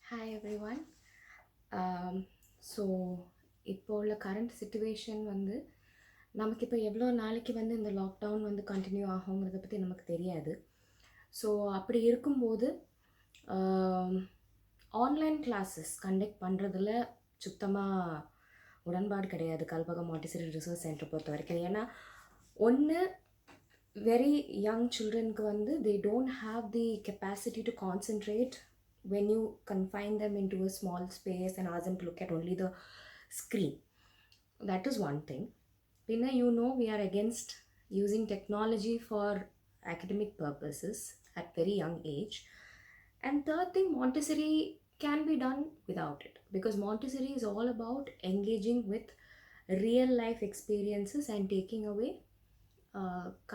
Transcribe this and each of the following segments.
Hi everyone. Um, so இப்போ உள்ள current situation வந்து நமக்கு இப்போ எவ்வளோ நாளைக்கு வந்து இந்த லாக்டவுன் வந்து கண்டினியூ ஆகுங்கிறத பற்றி நமக்கு தெரியாது. ஸோ அப்படி இருக்கும்போது ஆன்லைன் கிளாஸஸ் கண்டக்ட் பண்ணுறதுல சுத்தமாக உடன்பாடு கிடையாது கல்பகம் மாண்டிசரி ரிசர்ச் சென்டர் பொறுத்த வரைக்கும். ஏன்னா ஒன்று, very young childrenக்கு வந்து they don't have the capacity to concentrate when you confine them into a small space and ask them to look at only the screen. That is one thing. Pinna, you know, we are against using technology for academic purposes at very young age. And third thing, Montessori can be done without it, because Montessori is all about engaging with real life experiences and taking away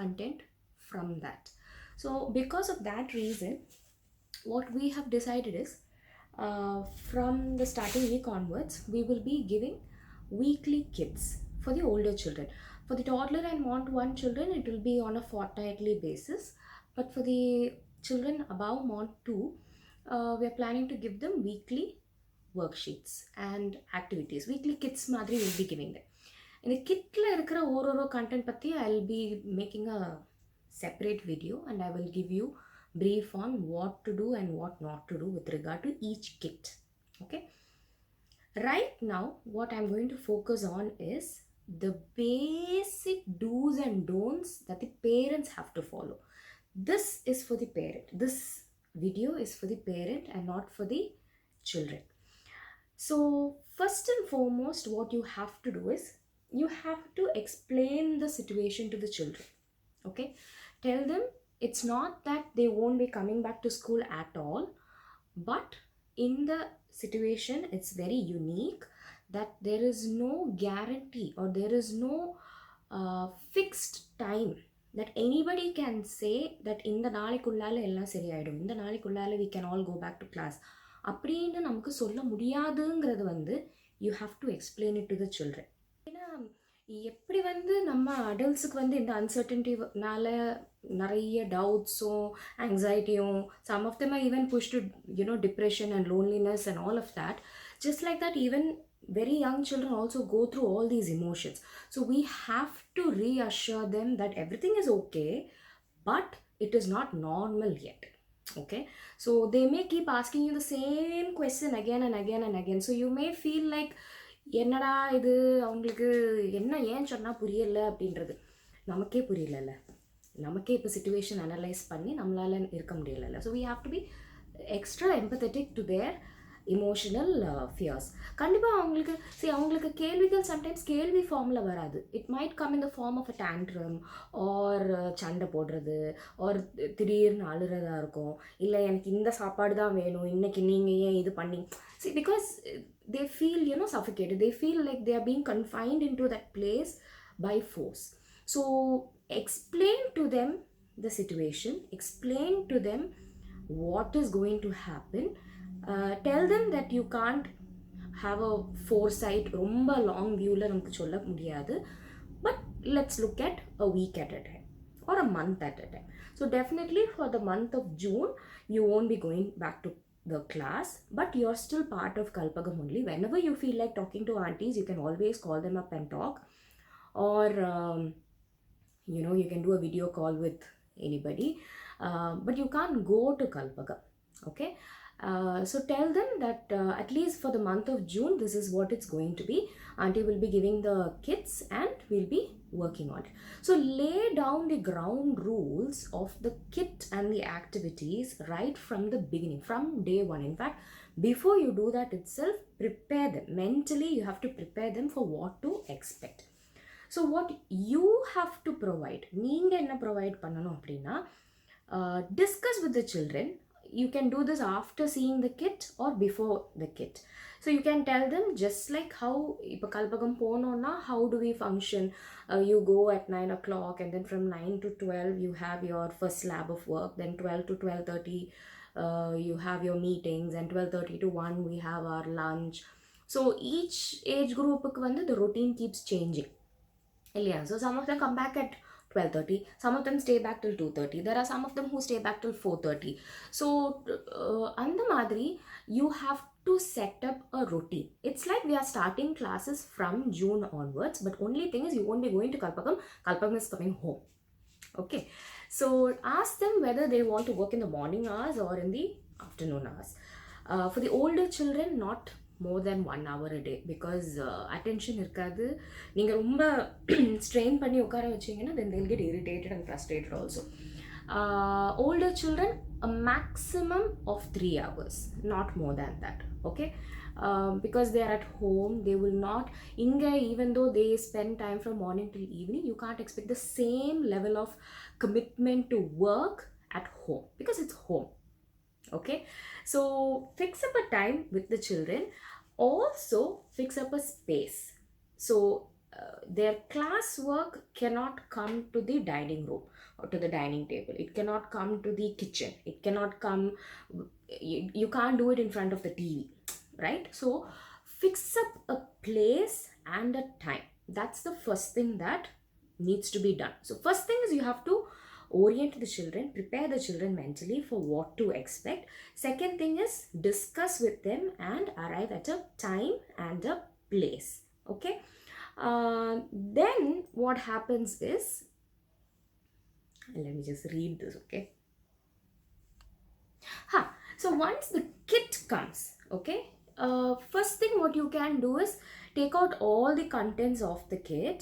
content from that. So, because of that reason, what we have decided is from the starting week onwards, we will be giving weekly kits for the older children. For the toddler and Mont 1 children, it will be on a fortnightly basis. But for the children above Mont 2, we are planning to give them weekly worksheets and activities. Weekly kits madri will be giving them. இந்த கிட்டில் இருக்கிற ஒரு content பற்றி I will be making a separate video and I will give you brief on what to do and what not to do with regard to each kit. Okay, right now what I'm going to focus on is the basic do's and don'ts that the parents have to follow. This is for the parent. This video is for the parent and not for the children. So first and foremost, what you have to do is you have to explain the situation to the children. Okay, tell them it's not that they won't be coming back to school at all, but in the situation it's very unique that there is no guarantee or there is no fixed time that anybody can say that இந்த நாளைக்குள்ளால எல்லாம் சரியாயிடும், இந்த நாளைக்குள்ளால we can all go back to class அப்படின்னு நமக்கு சொல்ல முடியாதுங்கிறது வந்து you have to explain it to the children. ஏன்னா எப்படி வந்து நம்ம அடல்ட்ஸுக்கு வந்து இந்த அன்சர்டன்டினால நிறைய டவுட்ஸும் ஆங்ஸைட்டியும், some of them are even push to depression and loneliness and all of that. Just like that, even very young children also go through all these emotions. So we have to reassure them that everything is okay, but it is not normal yet. Okay, so they may keep asking you the same question again and again and again. So you may feel like என்னடா இது, அவங்களுக்கு என்ன ஏன் சொன்னால் புரியலை அப்படின்றது. நமக்கே புரியலல்ல, நமக்கே இப்போ சிச்சுவேஷன் அனலைஸ் பண்ணி நம்மளால் இருக்க முடியலைல்ல. So we have to be extra empathetic to their emotional fears. கண்டிப்பாக அவங்களுக்கு கேள்விகள் சம்டைம்ஸ் கேள்வி ஃபார்மில் வராது. It might come in the form of a tantrum or சண்டை போடுறது ஆர் திடீர்னு அழுறதா இருக்கும். இல்லை எனக்கு இந்த சாப்பாடு தான் வேணும், இன்னைக்கு நீங்கள் ஏன் இது பண்ணி. See, because they feel suffocated, they feel like they are being confined into that place by force. So explain to them the situation, explain to them what is going to happen. Tell them that you can't have a foresight, ரொம்ப long வியூவில் நமக்கு சொல்ல முடியாது, but let's look at a week at a time or a month at a time. So definitely for the month of June you won't be going back to the class, but you're still part of Kalpagam only. Whenever you feel like talking to aunties, you can always call them up and talk, or you can do a video call with anybody, but you can't go to Kalpagam. Okay, so tell them that at least for the month of June, this is what it's going to be. Auntie will be giving the kits and we'll be working on it. So lay down the ground rules of the kit and the activities right from the beginning, from day one. In fact, before you do that itself, prepare them mentally. You have to prepare them for what to expect. So what you have to provide, நீங்க என்ன provide பண்ணணும் அப்படின்னா, discuss with the children. You can do this after seeing the kit or before the kit. So you can tell them, just like how இப்போ கல்பகம் போனோன்னா how do we function. You go at 9 o'clock and then from 9 to 12 you have your first lab of work, then 12 to 12:30 you have your meetings, and 12:30 to 1 we have our lunch. So each age group வந்து the routine keeps changing. Yeah, so some of them come back at 12:30. Some of them stay back till 2:30. There are some of them who stay back till 4:30. So அந்த மாதிரி you have to set up a routine. It's like we are starting classes from June onwards, but only thing is you won't be going to Kalpakam. Kalpakam is coming home. Okay, so ask them whether they want to work in the morning hours or in the afternoon hours. For the older children, not more than 1 hour a day, because attention இருக்காது. நீங்கள் ரொம்ப strain பண்ணி உட்கார வச்சிங்கன்னா then they'll get irritated and frustrated also. Older children, a maximum of 3 hours, not more than that. Okay, because they are at home, they will not inga, even though they spend time from morning till evening, you can't expect the same level of commitment to work at home because it's home. Okay, so fix up a time with the children. Also fix up a space, so their class work cannot come to the dining room or to the dining table. It cannot come to the kitchen. It cannot come, you can't do it in front of the TV, right? So fix up a place and a time. That's the first thing that needs to be done. So first thing is you have to orient the children, prepare the children mentally for what to expect. Second thing is discuss with them and arrive at a time and a place. Okay, then what happens is, let me just read this. Okay, so once the kit comes, okay, first thing what you can do is take out all the contents of the kit.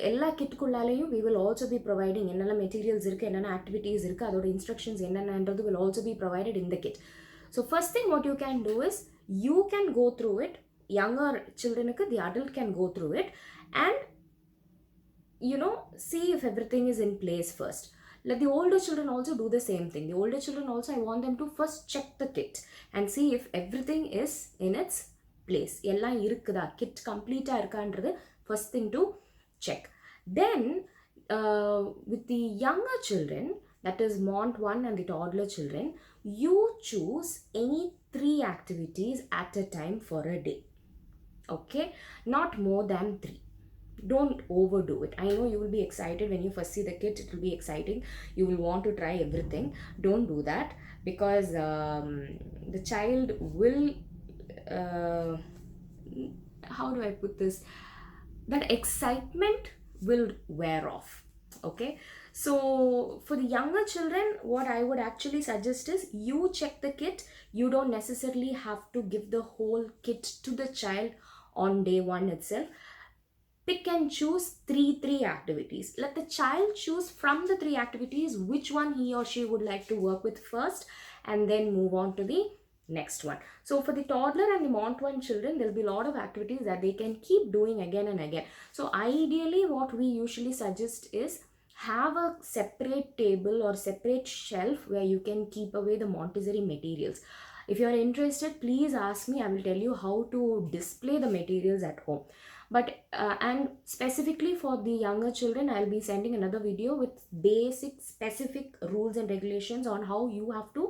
எல்லா கிட்டுக்குள்ளாலையும் we will also be providing என்னென்ன materials இருக்குது, என்னென்ன activities இருக்குது, அதோட instructions என்னென்னன்றது will also be provided in the kit. So first thing what you can do is you can go through it. Younger childrenக்கு the adult can go through it and see if everything is in place first. Let the older children also do the same thing. The older children also, I want them to first check the kit and see if everything is in its place. எல்லாம் இருக்குதா, kit complete-ஆ இருக்கான்றது first thing to check. Then with the younger children, that is Mont 1 and the toddler children, you choose any 3 activities at a time for a day. Okay, not more than 3. Don't overdo it. I know you will be excited when you first see the kit. It will be exciting. You will want to try everything. Don't do that, because the child will how do I put this, that excitement will wear off. Okay, so for the younger children, what I would actually suggest is you check the kit. You don't necessarily have to give the whole kit to the child on day 1 itself. Pick and choose 3 activities. Let the child choose from the 3 activities which one he or she would like to work with first, and then move on to the next one. So for the toddler and the Mont 1 children, there will be a lot of activities that they can keep doing again and again. So ideally what we usually suggest is have a separate table or separate shelf where you can keep away the Montessori materials. If you are interested, please ask me. I will tell you how to display the materials at home. But and specifically for the younger children, I'll be sending another video with basic specific rules and regulations on how you have to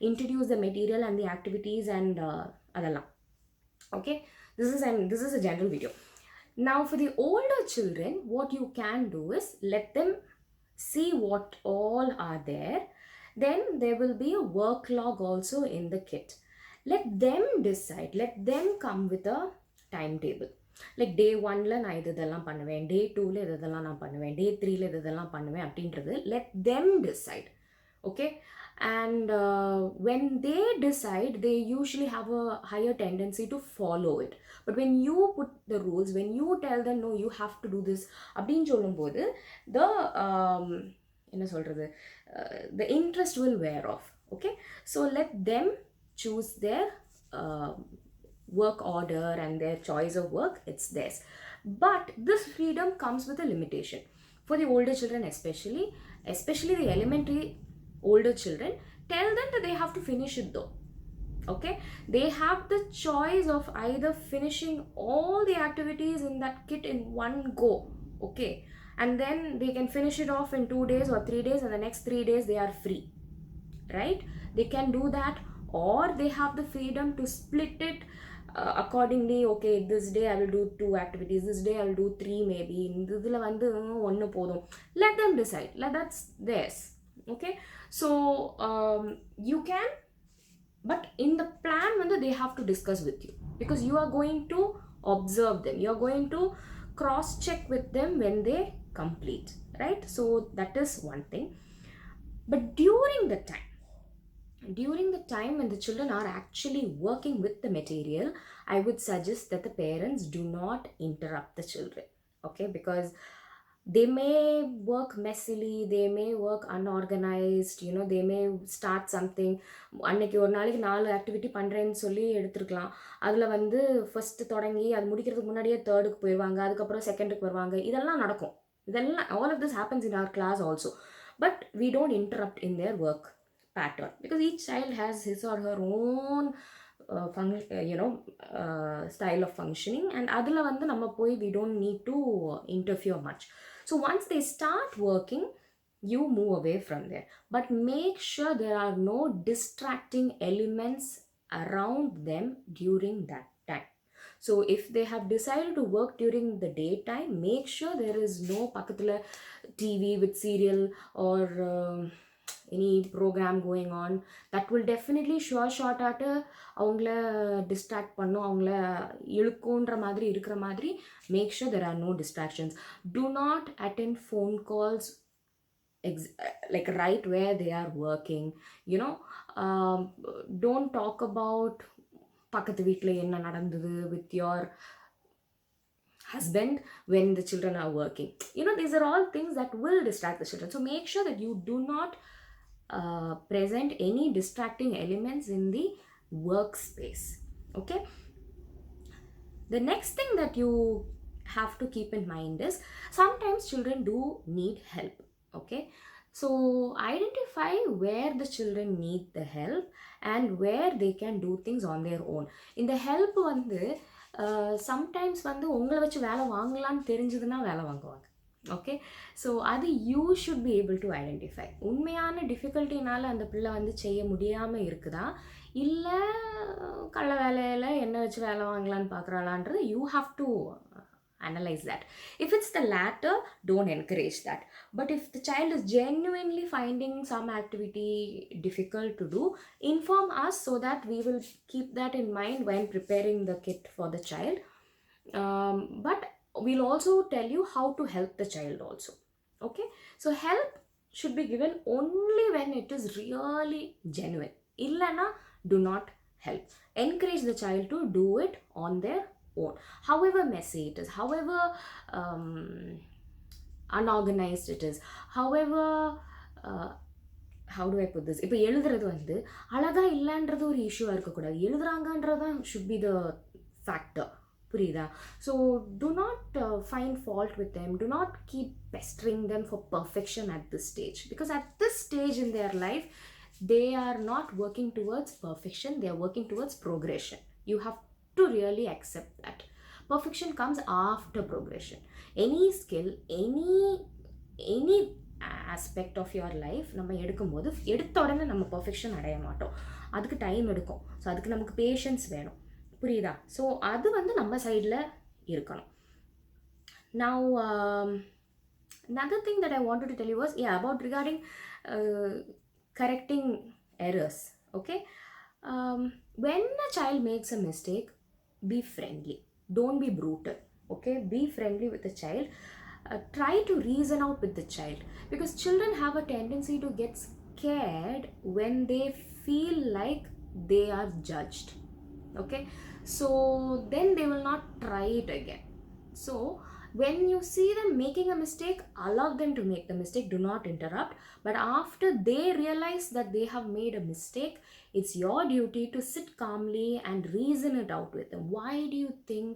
introduce the material and the activities and adala. Okay, this is a general video. Now for the older children, what you can do is let them see what all are there. Then there will be a work log also in the kit. Let them decide, let them come with a timetable. Like day 1ல நான் இதெல்லாம் பண்ணுவேன், day 2ல இதெல்லாம் நான் பண்ணுவேன், day 3ல இதெல்லாம் பண்ணுவேன் அப்படின்றது let them decide. Okay, and when they decide, they usually have a higher tendency to follow it. But when you put the rules, when you tell them no, you have to do this அப்படின்னு சொல்லும்போது the என்ன சொல்றது, the interest will wear off. Okay, so let them choose their work order and their choice of work. It's theirs, but this freedom comes with a limitation. For the older children, especially the elementary older children, tell them that they have to finish it though. Okay, they have the choice of either finishing all the activities in that kit in one go. Okay, and then they can finish it off in 2 days or 3 days, and the next 3 days they are free, right? They can do that, or they have the freedom to split it accordingly, okay, this day I will do 2 activities, this day I will do 3 maybe. இதில் வந்து ஒன்று போதும். Let them decide. That's theirs. Okay, so you can, but in the plan வந்து they have to discuss with you, because you are going to observe them, you are going to cross check with them when they complete, right? So that is one thing. But during the time when the children are actually working with the material, I would suggest that the parents do not interrupt the children. Okay, because they may work messily, they may work unorganized, they may start something. அன்னைக்கு ஒரு நாளைக்கு 4 activity பண்ணுறேன்னு சொல்லி எடுத்துருக்கலாம். அதில் வந்து first தொடங்கி அது முடிக்கிறதுக்கு முன்னாடியே தேர்டுக்கு போயிடுவாங்க, அதுக்கப்புறம் செகண்டுக்கு வருவாங்க. இதெல்லாம் நடக்கும். இதெல்லாம் all of this happens in our class also. But we don't interrupt in their work pattern, because each child has his or her own style of functioning, and adula vandu nama poi we don't need to interfere much. So once they start working, you move away from there, but make sure there are no distracting elements around them during that time. So if they have decided to work during the daytime, make sure there is no pakathula TV with serial or any program going on that will definitely short at அவங்கள distract பண்ணும், அவங்கள இழுக்குன்ற மாதிரி இருக்கிற மாதிரி. Make sure there are no distractions. Do not attend phone calls like right where they are working. Don't talk about பக்கத்து வீட்டில் என்ன நடந்தது with your husband when the children are working. These are all things that will distract the children. So make sure that you do not present any distracting elements in the workspace. Okay, the next thing that you have to keep in mind is sometimes children do need help. Okay, so identify where the children need the help and where they can do things on their own. In the help வந்து sometimes வந்து உங்களை வச்சு வேலை வாங்கலான்னு தெரிஞ்சதுன்னா வேலை வாங்குவாங்க. Okay, so அது you should be able to identify. உண்மையான டிஃபிகல்ட்டினால் அந்த பிள்ளை வந்து செய்ய முடியாமல் இருக்குதா, இல்லை கள்ள வேலையில் என்ன வச்சு வேலை வாங்கலான்னு பார்க்குறாளான்றது you have to analyze that. If it's the latter, don't encourage that. But if the child is genuinely finding some activity difficult to do, inform us so that we will keep that in mind when preparing the kit for the child. But we'll also tell you how to help the child also. Okay, so help should be given only when it is really genuine. Illana, do not help. Encourage the child to do it on their own, however messy it is, however unorganized it is, however how do I put this, இப்போ எழுதுறது வந்து அழகாக இல்லைன்றது ஒரு இஷ்யூவாக இருக்கக்கூடாது, எழுதுறாங்கன்றதான் should be the factor. புரியுதா? So do not find fault with them, do not keep pestering them for perfection at this stage, because at this stage in their life they are not working towards perfection, they are working towards progression. You have to really accept that. Perfection comes after progression. Any skill, any aspect of your life நம்ம எடுக்கும்போது எடுத்த உடனே நம்ம perfection அடைய மாட்டோம், அதுக்கு time எடுக்கும். So அதுக்கு நமக்கு பேஷன்ஸ் வேணும். புரியுதா? ஸோ அது வந்து நம்ம சைடில் இருக்கணும். Now another thing that I wanted to tell you was about regarding correcting errors. Okay, when a child makes a mistake, be friendly, don't be brutal. Okay, be friendly with the child. Try to reason out with the child, because children have a tendency to get scared when they feel like they are judged. Okay, so then they will not try it again. So when you see them making a mistake, allow them to make the mistake, do not interrupt. But after they realize that they have made a mistake, it's your duty to sit calmly and reason it out with them. Why do you think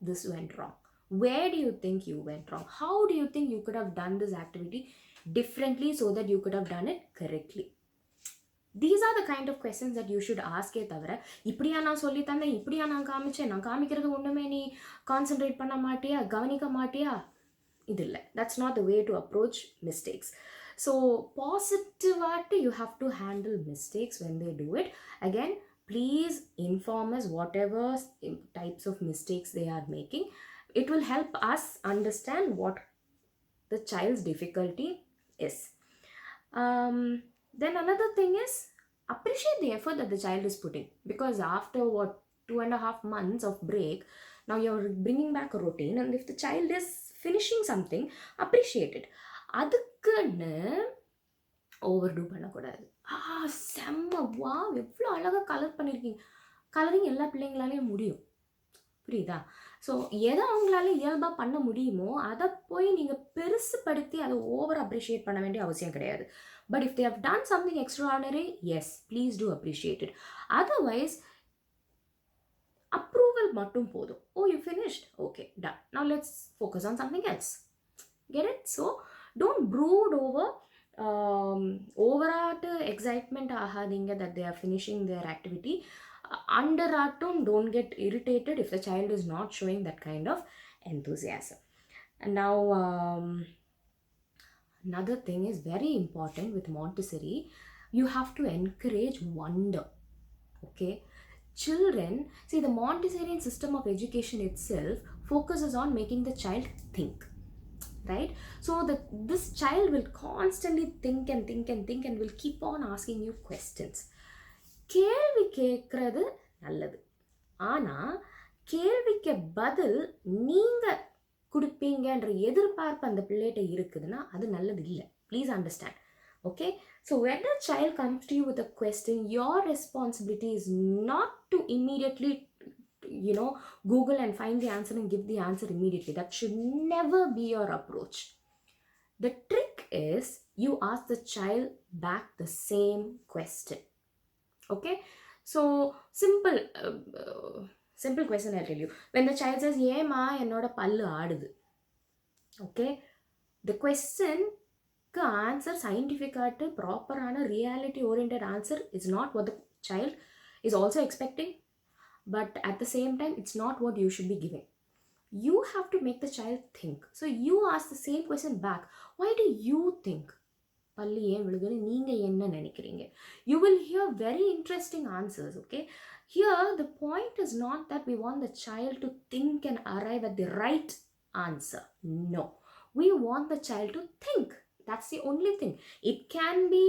this went wrong? Where do you think you went wrong? How do you think you could have done this activity differently so that you could have done it correctly? These are the kind of questions that you should ask. தவிர இப்படியா நான் சொல்லி தந்தேன், இப்படியா நான் காமிச்சேன், நான் காமிக்கிறது ஒன்றுமே நீ கான்சென்ட்ரேட் பண்ண மாட்டியா, கவனிக்க மாட்டியா, இது இல்லை. That's not the way to approach mistakes. So positivity, you have to handle mistakes when they do it. Again, please inform us whatever types of mistakes they are making. It will help us understand what the child's difficulty is. Then another thing is, appreciate the effort that the child is putting, because after what 2.5 months of break, now you're bringing back a routine, and if the child is finishing something, appreciate it. அதுக்குன்னு over two பண்ணக்கூடாது. செம்ம வா எவ்வளோ அழகாக colour பண்ணியிருக்கீங்க. Colouring எல்லா பிள்ளைங்களாலேயும் முடியும், புரியுதா? ஸோ எதை அவங்களால இயல்பாக பண்ண முடியுமோ அதை போய் நீங்கள் பெருசுப்படுத்தி அதை ஓவர் அப்ரிஷியேட் பண்ண வேண்டிய அவசியம் கிடையாது. But if they have done something extraordinary, yes please do appreciate it. Otherwise approval மட்டும் போதும். Oh you finished, okay done, now let's focus on something else. Get it? So don't brood over ஓவராட்டு excitement ஆகாதீங்க that they are finishing their activity. Underatum, don't get irritated if the child is not showing that kind of enthusiasm. And now another thing is very important with Montessori, you have to encourage wonder. Okay, children, see, the Montessorian system of education itself focuses on making the child think, right? So this child will constantly think and think and think and will keep on asking you questions. கேள்வி கேட்குறது நல்லது, ஆனால் கேள்விக்கு பதில் நீங்கள் கொடுப்பீங்கன்ற எதிர்பார்ப்பு அந்த பிள்ளைகிட்ட இருக்குதுன்னா அது நல்லது இல்லை. Please understand. Okay, so when a child comes to you with a question, your responsibility is not to immediately Google and find the answer and give the answer immediately. That should never be your approach. The trick is you ask the child back the same question. Okay, so simple question I'll tell you. When the child says ஏமா என்னோட பல்லு ஆடுது, okay, the question answer scientific proper reality oriented answer is not what the child is also expecting, but at the same time it's not what you should be giving. You have to make the child think. So you ask the same question back. Why do you think பல்லு ஏன் விழுகுன்னு நீங்கள் என்ன நினைக்கிறீங்க? You will hear very interesting answers. Okay, here the point is not that we want the child to think and arrive at the right answer. No, we want the child to think. That's the only thing. It can be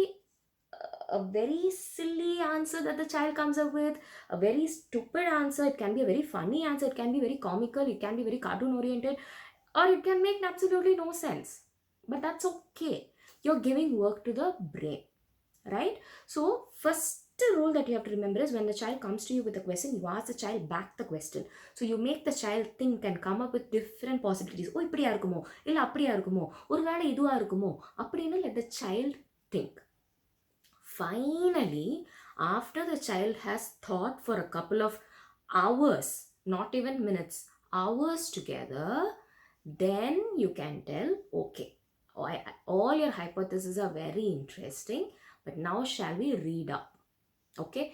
a very silly answer that the child comes up with, a very stupid answer, it can be a very funny answer, it can be very comical, it can be very cartoon oriented, or it can make absolutely no sense. But that's okay. You're giving work to the brain, right? So first rule that you have to remember is when the child comes to you with a question, you ask the child back the question. So you make the child think and come up with different possibilities. ஓ இப்படியா இருக்குமோ, இல்லை அப்படியா இருக்குமோ, ஒரு வேளை இதுவாக இருக்குமோ அப்படின்னு let the child think. Finally, after the child has thought for a couple of hours, not even minutes, hours together, then you can tell, okay, all your hypotheses are very interesting, but now shall we read up? Okay,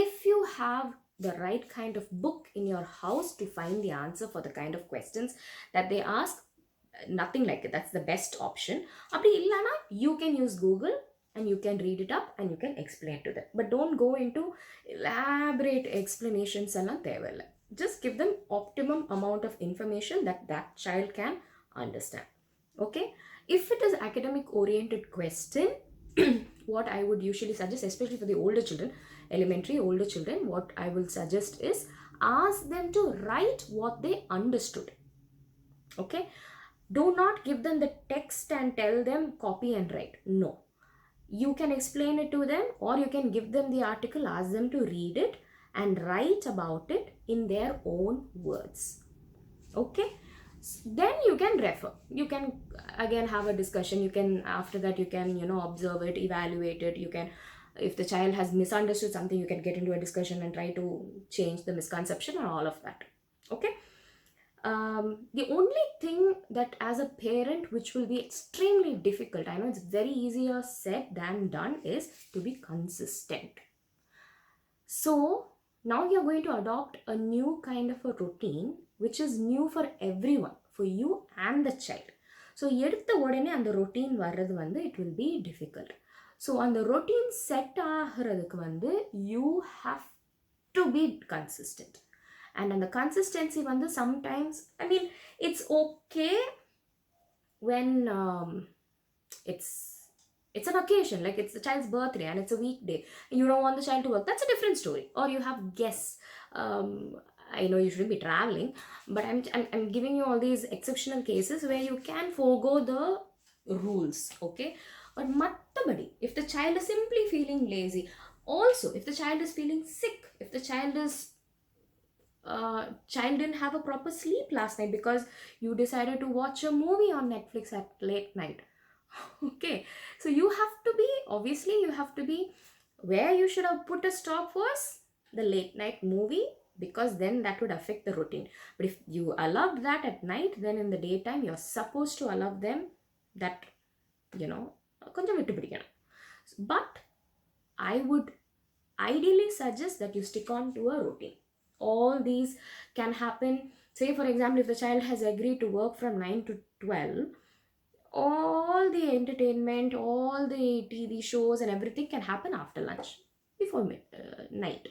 if you have the right kind of book in your house to find the answer for the kind of questions that they ask, nothing like it, that's the best option. அப்படி இல்லைனா you can use Google and you can read it up and you can explain to them, but don't go into elaborate explanations எல்லாம் தேவையில்லை. Just give them optimum amount of information that child can understand. Okay, if it is academic oriented question, what I would usually suggest, especially for the older children, elementary older children, what I will suggest is ask them to write what they understood. Okay, do not give them the text and tell them copy and write. No, you can explain it to them, or you can give them the article, ask them to read it and write about it in their own words. Okay, then you can refer, you can again have a discussion, you can after that you can observe it, evaluate it, you can, if the child has misunderstood something, you can get into a discussion and try to change the misconception and all of that. Okay, the only thing that as a parent which will be extremely difficult, I know it's very easier said than done, is to be consistent. So now you're going to adopt a new kind of a routine which is new for everyone, for you and the child. So எடுத்த உடனே அந்த routine வர்றது வந்து it will be difficult. So அந்த routine set ஆகிறதுக்கு வந்து you have to be consistent. And the consistency வந்து sometimes, I mean, it's okay when it's an occasion, like it's the child's birthday and it's a weekday, you don't want the child to work, that's a different story. Or you have guests. um, I know you shouldn't be traveling, but I'm giving you all these exceptional cases where you can forego the rules, okay? But mattabadi, if the child is simply feeling lazy, also if the child is feeling sick, if the child didn't have a proper sleep last night because you decided to watch a movie on Netflix at late night, okay, so you have to be, obviously you have to be, where you should have put a stop was the late night movie, because then that would affect the routine. But if you allowed that at night, then in the daytime you're supposed to allow them that, you know, konjam vittu pidikkanum. But I would ideally suggest that you stick on to a routine. All these can happen. Say for example, if the child has agreed to work from 9 to 12, all the entertainment, all the TV shows and everything can happen after lunch, before night,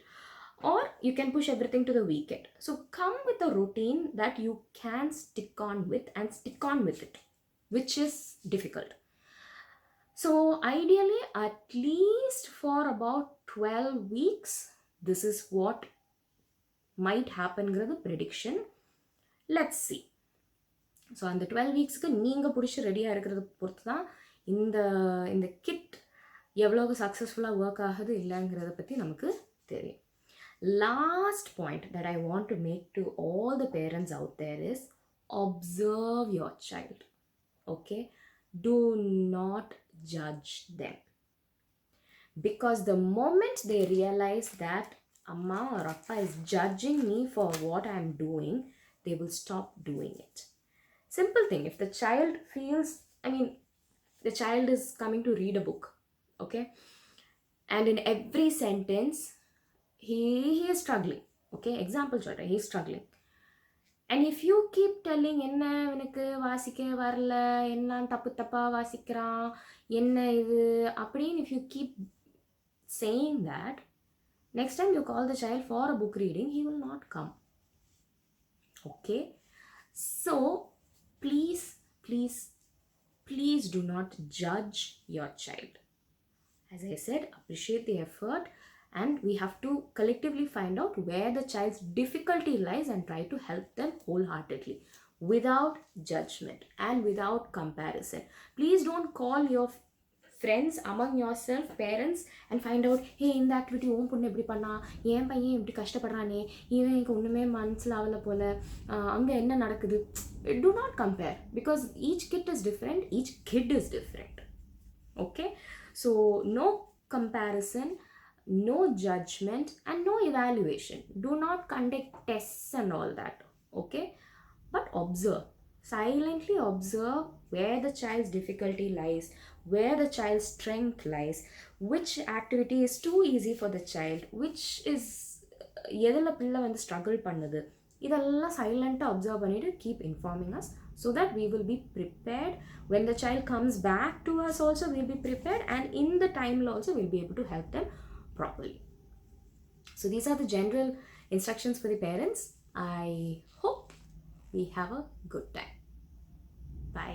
or you can push everything to the weekend. So come with a routine that you can stick on with, and stick on with it, which is difficult. So ideally, at least for about 12 weeks, this is what might happen, prediction. Let's see. So அந்த 12 வீக்ஸ்க்கு நீங்கள் பிடிச்சி ரெடியாக இருக்கிறத பொறுத்து தான் இந்த kit எவ்வளோ சக்ஸஸ்ஃபுல்லாக ஒர்க் ஆகுது இல்லைங்கிறத பற்றி நமக்கு தெரியும். Last point that I want to make to all the parents out there is observe your child. Okay, do not judge them, because the moment they realize that amma or appa is judging me for what I am doing, they will stop doing it. Simple thing, if the child feels, I mean, the child is coming to read a book, okay, and in every sentence he is struggling, okay, example சொல்றேன், he is struggling, and if you keep telling என்ன எனக்கு வாசிக்க வரல, என்ன தப்பு தப்பா வாசிக்கிறான், என்ன இது அப்படின்னு, if you keep saying that, next time you call the child for a book reading, he will not come. Okay, so please do not judge your child. As I said, appreciate the effort, and we have to collectively find out where the child's difficulty lies and try to help them wholeheartedly, without judgment and without comparison. Please don't call your friends among yourself, parents, and find out, hey, இந்த activity உன் பொண்ணு எப்படி பண்ணா, என் பையன் இப்படி கஷ்டப்படுறானே, இவன் எனக்கு ஒன்றுமே மனசில் ஆகலை போல், அங்கே என்ன நடக்குது. Do not compare, because each kid is different, each kid is different. Okay, so no comparison, no judgment, and no evaluation. Do not conduct tests and all that. Okay, but observe, silently observe where the child's difficulty lies, where the child's strength lies, which activity is too easy for the child, which is எதில் பிள்ளை வந்து struggle பண்ணுது, இதெல்லாம் சைலண்ட்டாக observe பண்ணிவிட்டு keep informing us, so that we will be prepared. When the child comes back to us also, we'll be prepared, and in the time also we'll be able to help them properly. So these are the general instructions for the parents. I hope we have a good time.